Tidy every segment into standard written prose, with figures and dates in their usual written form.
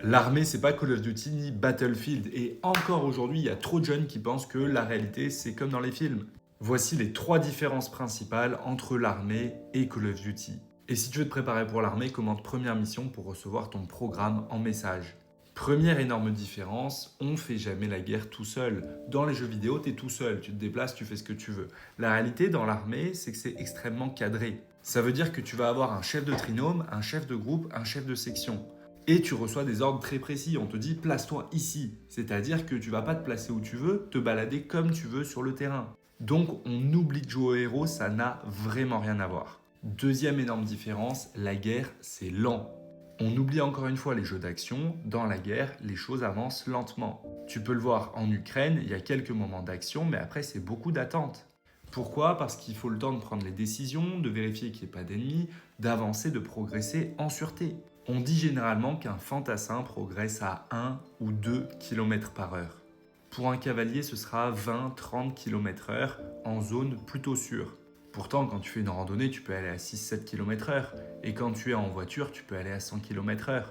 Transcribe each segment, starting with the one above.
L'armée, c'est pas Call of Duty ni Battlefield. Et encore aujourd'hui, il y a trop de jeunes qui pensent que la réalité, c'est comme dans les films. Voici les 3 différences principales entre l'armée et Call of Duty. Et si tu veux te préparer pour l'armée, commente première mission pour recevoir ton programme en message. Première énorme différence, on fait jamais la guerre tout seul. Dans les jeux vidéo, tu es tout seul, tu te déplaces, tu fais ce que tu veux. La réalité dans l'armée, c'est que c'est extrêmement cadré. Ça veut dire que tu vas avoir un chef de trinôme, un chef de groupe, un chef de section. Et tu reçois des ordres très précis. On te dit place-toi ici. C'est-à-dire que tu vas pas te placer où tu veux, te balader comme tu veux sur le terrain. Donc on oublie de jouer au héros, ça n'a vraiment rien à voir. Deuxième énorme différence, la guerre c'est lent. On oublie encore une fois les jeux d'action. Dans la guerre, les choses avancent lentement. Tu peux le voir en Ukraine, il y a quelques moments d'action, mais après c'est beaucoup d'attente. Pourquoi? Parce qu'il faut le temps de prendre les décisions, de vérifier qu'il n'y ait pas d'ennemis, d'avancer, de progresser en sûreté. On dit généralement qu'un fantassin progresse à 1 ou 2 km par heure. Pour un cavalier, ce sera 20-30 km/h en zone plutôt sûre. Pourtant, quand tu fais une randonnée, tu peux aller à 6-7 km/h. Et quand tu es en voiture, tu peux aller à 100 km/h.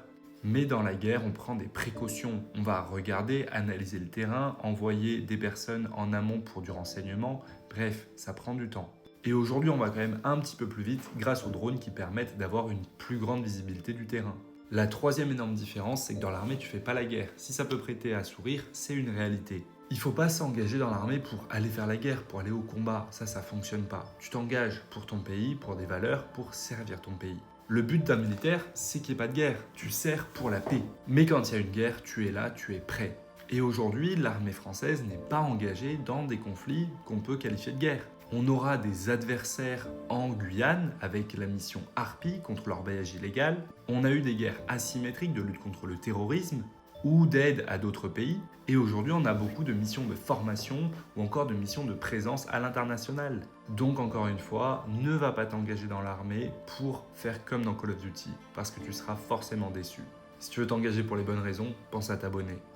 Mais dans la guerre, on prend des précautions. On va regarder, analyser le terrain, envoyer des personnes en amont pour du renseignement. Bref, ça prend du temps. Et aujourd'hui, on va quand même un petit peu plus vite grâce aux drones qui permettent d'avoir une plus grande visibilité du terrain. La troisième énorme différence, c'est que dans l'armée, tu fais pas la guerre. Si ça peut prêter à sourire, c'est une réalité. Il faut pas s'engager dans l'armée pour aller faire la guerre, pour aller au combat. Ça fonctionne pas. Tu t'engages pour ton pays, pour des valeurs, pour servir ton pays. Le but d'un militaire, c'est qu'il n'y ait pas de guerre. Tu sers pour la paix. Mais quand il y a une guerre, tu es là, tu es prêt. Et aujourd'hui, l'armée française n'est pas engagée dans des conflits qu'on peut qualifier de guerre. On aura des adversaires en Guyane avec la mission Harpie contre l'orpaillage illégal. On a eu des guerres asymétriques de lutte contre le terrorisme ou d'aide à d'autres pays. Et aujourd'hui, on a beaucoup de missions de formation ou encore de missions de présence à l'international. Donc encore une fois, ne va pas t'engager dans l'armée pour faire comme dans Call of Duty, parce que tu seras forcément déçu. Si tu veux t'engager pour les bonnes raisons, pense à t'abonner.